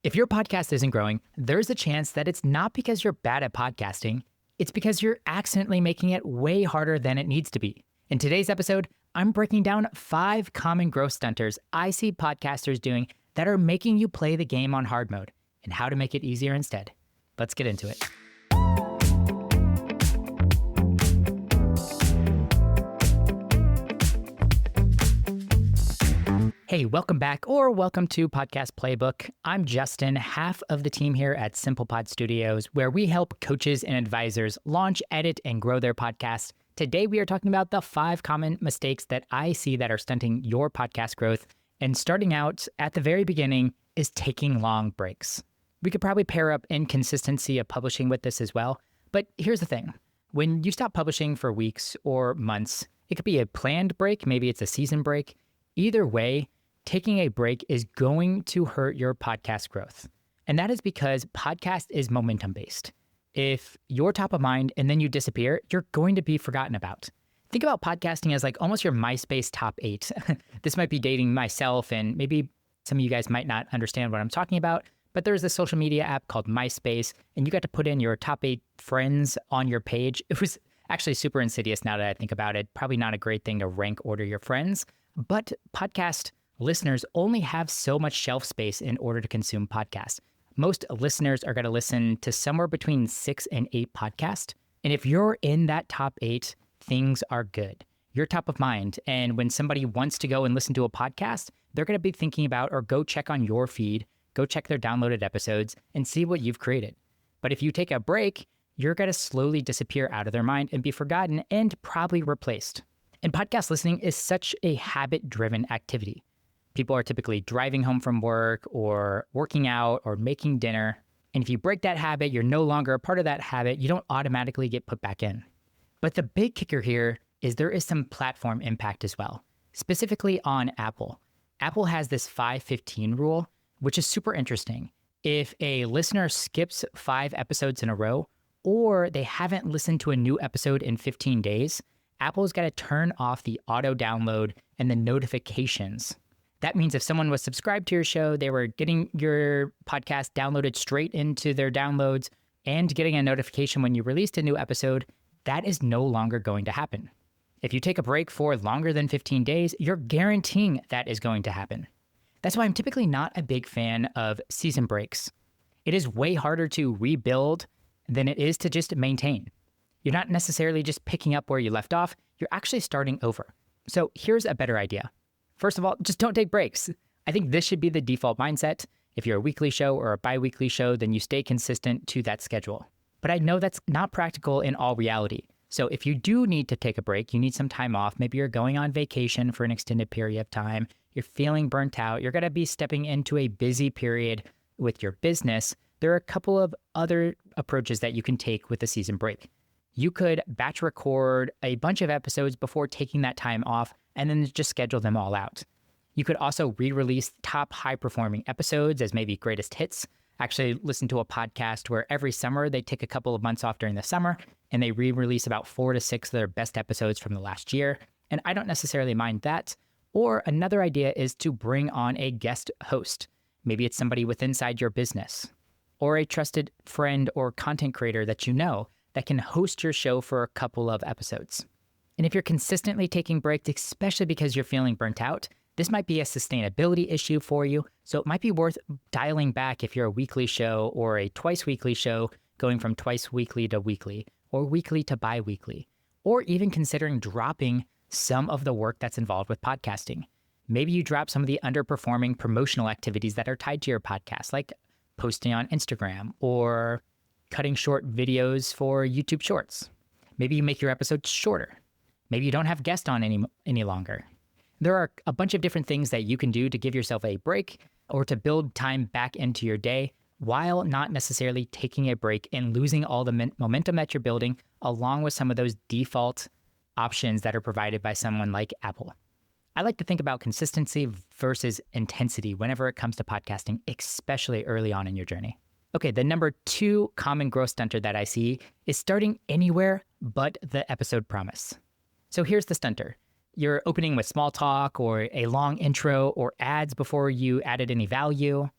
If your podcast isn't growing, there's a chance that it's not because you're bad at podcasting, it's because you're accidentally making it way harder than it needs to be. In today's episode, I'm breaking down 5 common growth stunters I see podcasters doing that are making you play the game on hard mode, and how to make it easier instead. Let's get into it. Hey, welcome back or welcome to Podcast Playbook. I'm Justin, half of the team here at SimplePod Studios, where we help coaches and advisors launch, edit, and grow their podcasts. Today, we are talking about the 5 common mistakes that I see that are stunting your podcast growth. And starting out at the very beginning is taking long breaks. We could probably pair up inconsistency of publishing with this as well. But here's the thing. When you stop publishing for weeks or months, it could be a planned break, maybe it's a season break. Either way, taking a break is going to hurt your podcast growth. And that is because podcast is momentum-based. If you're top of mind and then you disappear, you're going to be forgotten about. Think about podcasting as like almost your MySpace top 8. This might be dating myself, and maybe some of you guys might not understand what I'm talking about, but there's a social media app called MySpace, and you got to put in your top 8 friends on your page. It was actually super insidious now that I think about it. Probably not a great thing to rank order your friends, but podcast listeners only have so much shelf space in order to consume podcasts. Most listeners are going to listen to somewhere between 6 and 8 podcasts. And if you're in that top 8, things are good. You're top of mind. And when somebody wants to go and listen to a podcast, they're going to be thinking about or go check on your feed, go check their downloaded episodes and see what you've created. But if you take a break, you're going to slowly disappear out of their mind and be forgotten and probably replaced. And podcast listening is such a habit-driven activity. People are typically driving home from work or working out or making dinner. And if you break that habit, you're no longer a part of that habit, you don't automatically get put back in. But the big kicker here is there is some platform impact as well, specifically on Apple. Apple has this 5-15 rule, which is super interesting. If a listener skips 5 episodes in a row, or they haven't listened to a new episode in 15 days, Apple's got to turn off the auto download and the notifications. That means if someone was subscribed to your show, they were getting your podcast downloaded straight into their downloads and getting a notification when you released a new episode, that is no longer going to happen. If you take a break for longer than 15 days, you're guaranteeing that is going to happen. That's why I'm typically not a big fan of season breaks. It is way harder to rebuild than it is to just maintain. You're not necessarily just picking up where you left off, you're actually starting over. So here's a better idea. First of all, just don't take breaks. I think this should be the default mindset. If you're a weekly show or a bi-weekly show, then you stay consistent to that schedule. But I know that's not practical in all reality. So if you do need to take a break, you need some time off, maybe you're going on vacation for an extended period of time, you're feeling burnt out, you're going to be stepping into a busy period with your business, there are a couple of other approaches that you can take with a season break. You could batch record a bunch of episodes before taking that time off and then just schedule them all out. You could also re-release top high-performing episodes as maybe greatest hits. Actually listen to a podcast where every summer they take a couple of months off during the summer and they re-release about 4 to 6 of their best episodes from the last year. And I don't necessarily mind that. Or another idea is to bring on a guest host. Maybe it's somebody with inside your business or a trusted friend or content creator that you know that can host your show for a couple of episodes. And if you're consistently taking breaks, especially because you're feeling burnt out, this might be a sustainability issue for you. So it might be worth dialing back if you're a weekly show or a twice weekly show, going from twice weekly to weekly or weekly to bi-weekly, or even considering dropping some of the work that's involved with podcasting. Maybe you drop some of the underperforming promotional activities that are tied to your podcast, like posting on Instagram or cutting short videos for YouTube Shorts. Maybe you make your episodes shorter. Maybe you don't have guests on any longer. There are a bunch of different things that you can do to give yourself a break or to build time back into your day while not necessarily taking a break and losing all the momentum that you're building, along with some of those default options that are provided by someone like Apple. I like to think about consistency versus intensity whenever it comes to podcasting, especially early on in your journey. Okay, the number 2 common growth stunter that I see is starting anywhere but the episode promise. So here's the stunter. You're opening with small talk or a long intro or ads before you added any value.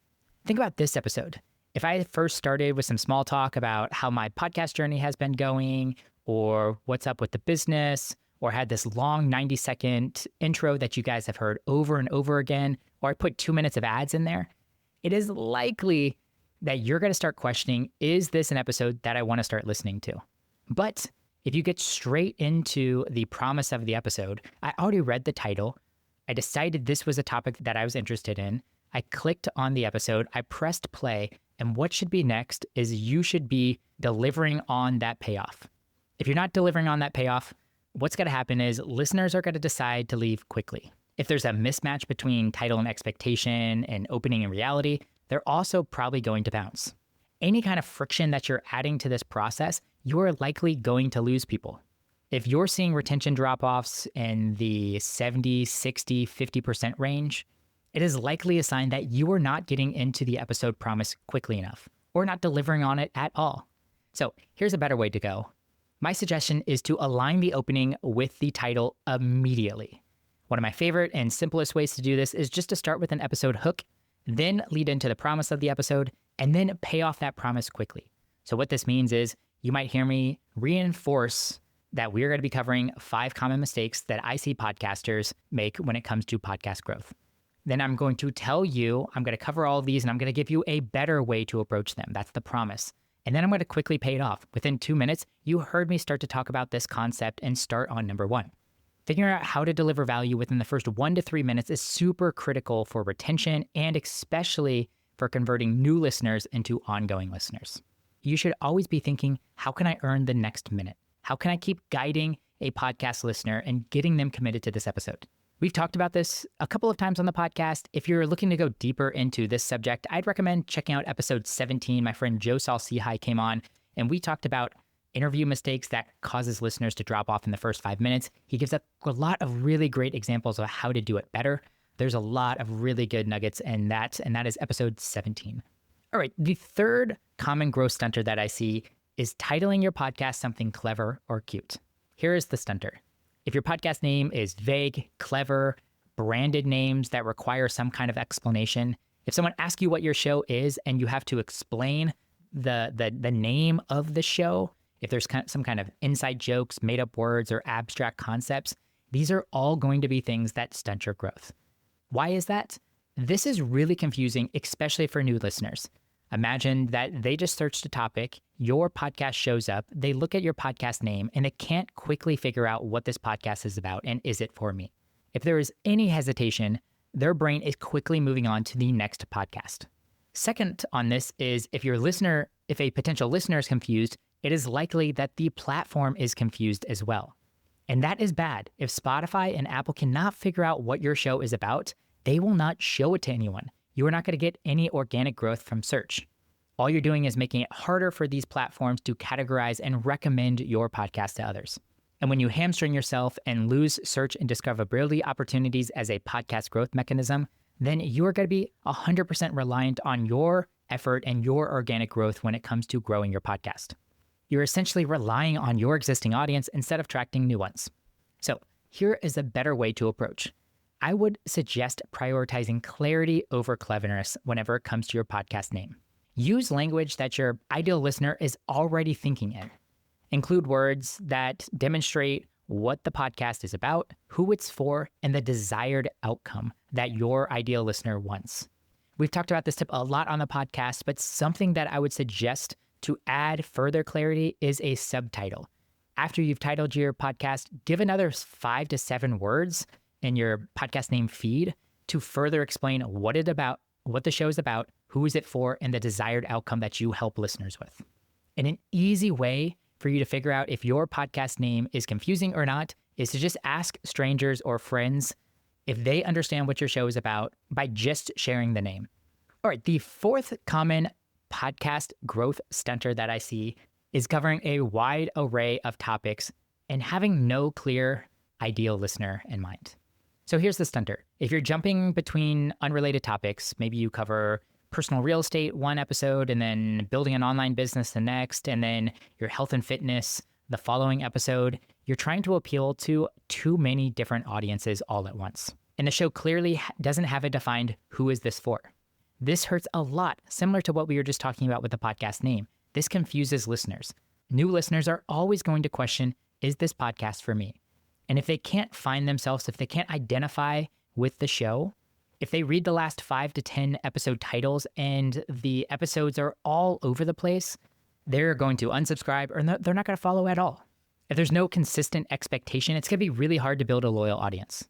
Think about this episode. If I first started with some small talk about how my podcast journey has been going, or what's up with the business, or had this long 90-second intro that you guys have heard over and over again, or I put 2 minutes of ads in there, it is likely that you're going to start questioning, is this an episode that I want to start listening to? But if you get straight into the promise of the episode, I already read the title. I decided this was a topic that I was interested in. I clicked on the episode, I pressed play, and what should be next is you should be delivering on that payoff. If you're not delivering on that payoff, what's going to happen is listeners are going to decide to leave quickly. If there's a mismatch between title and expectation and opening and reality, they're also probably going to bounce. Any kind of friction that you're adding to this process, you're likely going to lose people. If you're seeing retention drop-offs in the 70, 60, 50% range, it is likely a sign that you are not getting into the episode promise quickly enough, or not delivering on it at all. So here's a better way to go. My suggestion is to align the opening with the title immediately. One of my favorite and simplest ways to do this is just to start with an episode hook, then lead into the promise of the episode, and then pay off that promise quickly. So what this means is you might hear me reinforce that we're going to be covering 5 common mistakes that I see podcasters make when it comes to podcast growth. Then I'm going to tell you, I'm going to cover all of these and I'm going to give you a better way to approach them. That's the promise. And then I'm going to quickly pay it off. Within 2 minutes, you heard me start to talk about this concept and start on number 1. Figuring out how to deliver value within the first 1 to 3 minutes is super critical for retention and especially for converting new listeners into ongoing listeners. You should always be thinking, how can I earn the next minute? How can I keep guiding a podcast listener and getting them committed to this episode? We've talked about this a couple of times on the podcast. If you're looking to go deeper into this subject, I'd recommend checking out episode 17. My friend Joe Salcihai came on and we talked about interview mistakes that causes listeners to drop off in the first 5 minutes. He gives up a lot of really great examples of how to do it better. There's a lot of really good nuggets in that, and that is episode 17. All right, the third common growth stunter that I see is titling your podcast something clever or cute. Here is the stunter. If your podcast name is vague, clever, branded names that require some kind of explanation, if someone asks you what your show is and you have to explain the name of the show, if there's some kind of inside jokes, made up words, or abstract concepts, these are all going to be things that stunt your growth. Why is that? This is really confusing, especially for new listeners. Imagine that they just searched a topic, your podcast shows up, they look at your podcast name, and they can't quickly figure out what this podcast is about and is it for me. If there is any hesitation, their brain is quickly moving on to the next podcast. Second on this is if a potential listener is confused, it is likely that the platform is confused as well. And that is bad. If Spotify and Apple cannot figure out what your show is about, they will not show it to anyone. You are not going to get any organic growth from search. All you're doing is making it harder for these platforms to categorize and recommend your podcast to others. And when you hamstring yourself and lose search and discoverability opportunities as a podcast growth mechanism, then you're going to be 100% reliant on your effort and your organic growth when it comes to growing your podcast. You're essentially relying on your existing audience instead of attracting new ones. So here is a better way to approach. I would suggest prioritizing clarity over cleverness whenever it comes to your podcast name. Use language that your ideal listener is already thinking in. Include words that demonstrate what the podcast is about, who it's for, and the desired outcome that your ideal listener wants. We've talked about this tip a lot on the podcast, but something that I would suggest to add further clarity is a subtitle. After you've titled your podcast, give another 5 to 7 words in your podcast name feed to further explain what the show is about, who is it for, and the desired outcome that you help listeners with. And an easy way for you to figure out if your podcast name is confusing or not is to just ask strangers or friends if they understand what your show is about by just sharing the name. All right, the fourth common podcast growth stunter that I see is covering a wide array of topics and having no clear ideal listener in mind. So here's the stunter. If you're jumping between unrelated topics, maybe you cover personal real estate one episode and then building an online business the next, and then your health and fitness the following episode, you're trying to appeal to too many different audiences all at once. And the show clearly doesn't have a defined who is this for. This hurts a lot, similar to what we were just talking about with the podcast name. This confuses listeners. New listeners are always going to question, is this podcast for me? And if they can't find themselves, if they can't identify with the show, if they read the last 5 to 10 episode titles and the episodes are all over the place, they're going to unsubscribe or they're not going to follow at all. If there's no consistent expectation, it's going to be really hard to build a loyal audience.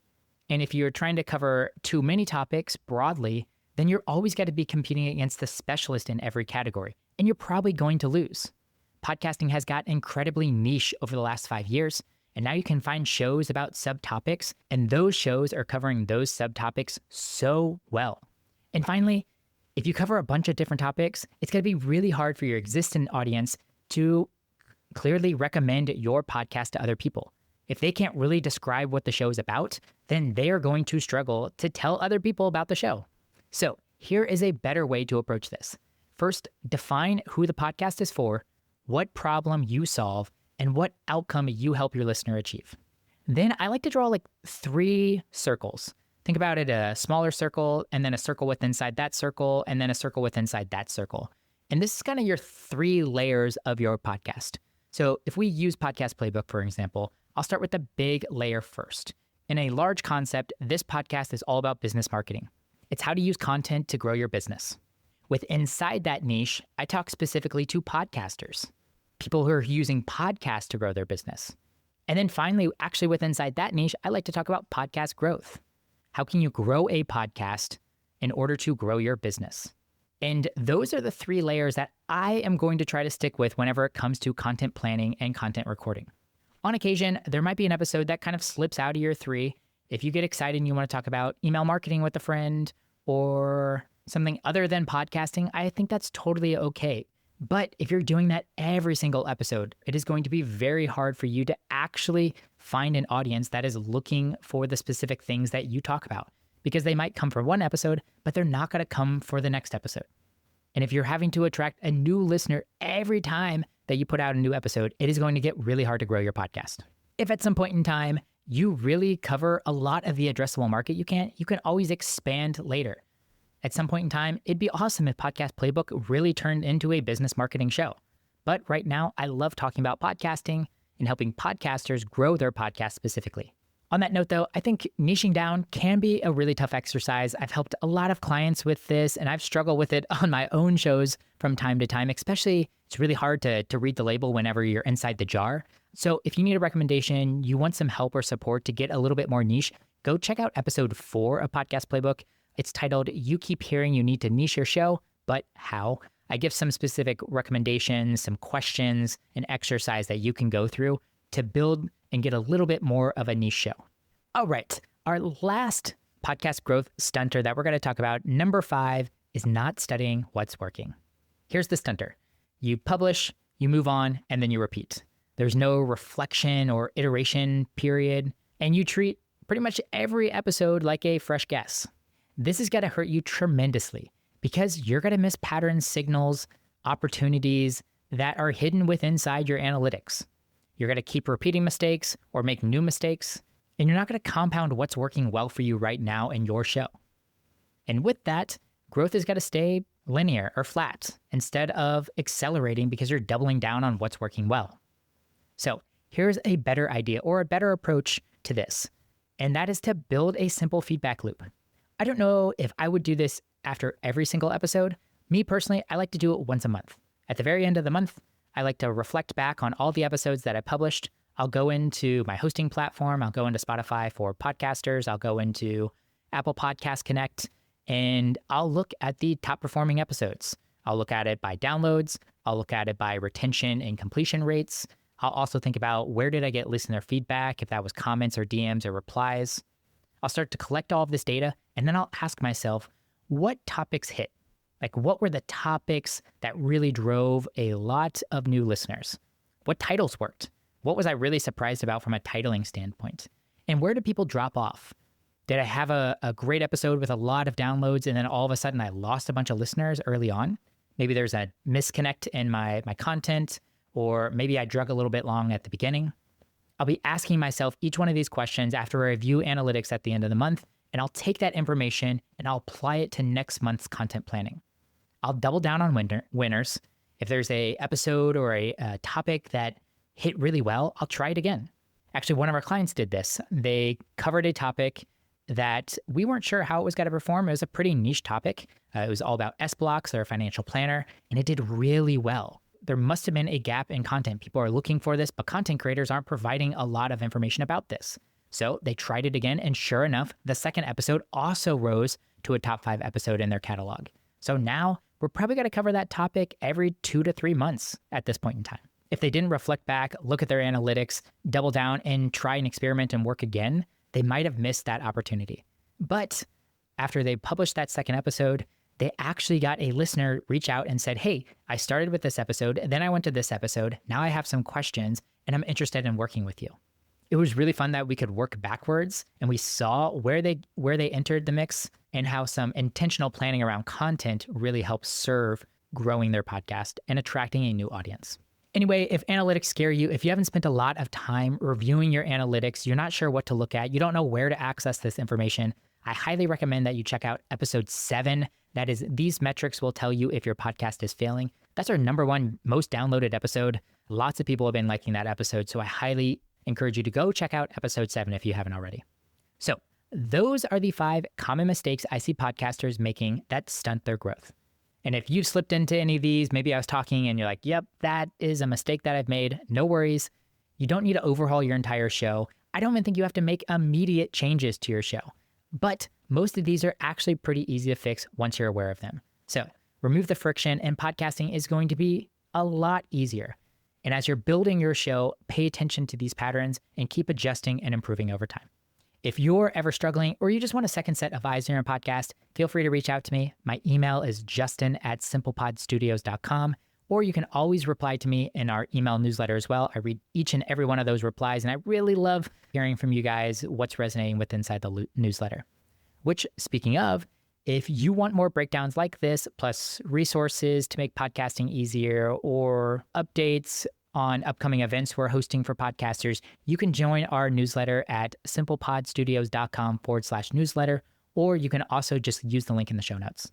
And if you're trying to cover too many topics broadly, then you're always going to be competing against the specialist in every category, and you're probably going to lose. Podcasting has got incredibly niche over the last 5 years, and now you can find shows about subtopics, and those shows are covering those subtopics so well. And finally, if you cover a bunch of different topics, it's going to be really hard for your existing audience to clearly recommend your podcast to other people. If they can't really describe what the show is about, then they are going to struggle to tell other people about the show. So here is a better way to approach this. First, define who the podcast is for, what problem you solve, and what outcome you help your listener achieve. Then I like to draw like 3 circles. Think about it, a smaller circle, and then a circle with inside that circle, and then a circle with inside that circle. And this is kind of your 3 layers of your podcast. So if we use Podcast Playbook, for example, I'll start with the big layer first. In a large concept, this podcast is all about business marketing. It's how to use content to grow your business. With inside that niche, I talk specifically to podcasters, people who are using podcasts to grow their business. And then finally, actually with inside that niche, I like to talk about podcast growth. How can you grow a podcast in order to grow your business? And those are the 3 layers that I am going to try to stick with whenever it comes to content planning and content recording. On occasion, there might be an episode that kind of slips out of your 3. If you get excited and you want to talk about email marketing with a friend or something other than podcasting, I think that's totally okay. But if you're doing that every single episode, it is going to be very hard for you to actually find an audience that is looking for the specific things that you talk about, because they might come for one episode, but they're not going to come for the next episode. And if you're having to attract a new listener every time that you put out a new episode, it is going to get really hard to grow your podcast. If at some point in time you really cover a lot of the addressable market you can always expand later. At some point in time, it'd be awesome if Podcast Playbook really turned into a business marketing show. But right now, I love talking about podcasting and helping podcasters grow their podcast specifically. On that note, though, I think niching down can be a really tough exercise. I've helped a lot of clients with this, and I've struggled with it on my own shows from time to time, especially it's really hard to read the label whenever you're inside the jar. So if you need a recommendation, you want some help or support to get a little bit more niche, go check out episode 4 of Podcast Playbook. It's titled, You Keep Hearing You Need to Niche Your Show, But How? I give some specific recommendations, some questions, an exercise that you can go through to build and get a little bit more of a niche show. All right, our last podcast growth stunter that we're going to talk about, number 5, is not studying what's working. Here's the stunter. You publish, you move on, and then you repeat. There's no reflection or iteration period, and you treat pretty much every episode like a fresh guess. This is going to hurt you tremendously because you're going to miss patterns, signals, opportunities that are hidden within inside your analytics. You're going to keep repeating mistakes or make new mistakes, and you're not going to compound what's working well for you right now in your show. And with that, growth is going to stay linear or flat instead of accelerating because you're doubling down on what's working well. So here's a better idea or a better approach to this, and that is to build a simple feedback loop. I don't know if I would do this after every single episode. Me personally, I like to do it once a month. At the very end of the month, I like to reflect back on all the episodes that I published. I'll go into my hosting platform. I'll go into Spotify for podcasters. I'll go into Apple Podcast Connect, and I'll look at the top performing episodes. I'll look at it by downloads. I'll look at it by retention and completion rates. I'll also think about where did I get listener feedback, if that was comments or DMs or replies. I'll start to collect all of this data, and then I'll ask myself, what topics hit? Like, what were the topics that really drove a lot of new listeners? What titles worked? What was I really surprised about from a titling standpoint? And where did people drop off? Did I have a great episode with a lot of downloads, and then all of a sudden I lost a bunch of listeners early on? Maybe there's a misconnect in my content, or maybe I drug a little bit long at the beginning. I'll be asking myself each one of these questions after I review analytics at the end of the month, and I'll take that information and I'll apply it to next month's content planning. I'll double down on winners. If there's a episode or a topic that hit really well, I'll try it again. Actually, one of our clients did this. They covered a topic that we weren't sure how it was going to perform. It was a pretty niche topic. It was all about S-Blocks, their financial planner, and it did really well. There must have been a gap in content. People are looking for this, but content creators aren't providing a lot of information about this. So they tried it again, and sure enough, the second episode also rose to a top 5 episode in their catalog. So now we're probably going to cover that topic every 2 to 3 months at this point in time. If they didn't reflect back, look at their analytics, double down, and try and experiment and work again, they might have missed that opportunity. But after they published that second episode, they actually got a listener reach out and said, hey, I started with this episode, then I went to this episode, now I have some questions, and I'm interested in working with you. It was really fun that we could work backwards, and we saw where they entered the mix and how some intentional planning around content really helps serve growing their podcast and attracting a new audience. Anyway, if analytics scare you, if you haven't spent a lot of time reviewing your analytics, you're not sure what to look at, you don't know where to access this information, I highly recommend that you check out episode 7. That is, these metrics will tell you if your podcast is failing. That's our #1 most downloaded episode. Lots of people have been liking that episode, so I highly encourage you to go check out episode 7 if you haven't already. So those are the 5 common mistakes I see podcasters making that stunt their growth. And if you've slipped into any of these, maybe I was talking and you're like, yep, that is a mistake that I've made. No worries. You don't need to overhaul your entire show. I don't even think you have to make immediate changes to your show. But most of these are actually pretty easy to fix once you're aware of them. So remove the friction and podcasting is going to be a lot easier. And as you're building your show, pay attention to these patterns and keep adjusting and improving over time. If you're ever struggling or you just want a second set of eyes on your podcast, feel free to reach out to me. My email is justin@simplepodstudios.com, or you can always reply to me in our email newsletter as well. I read each and every one of those replies, and I really love hearing from you guys what's resonating with inside the newsletter. Which, speaking of, if you want more breakdowns like this, plus resources to make podcasting easier or updates on upcoming events we're hosting for podcasters, you can join our newsletter at simplepodstudios.com/newsletter, or you can also just use the link in the show notes.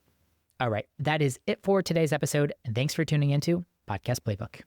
All right, that is it for today's episode. And thanks for tuning into Podcast Playbook.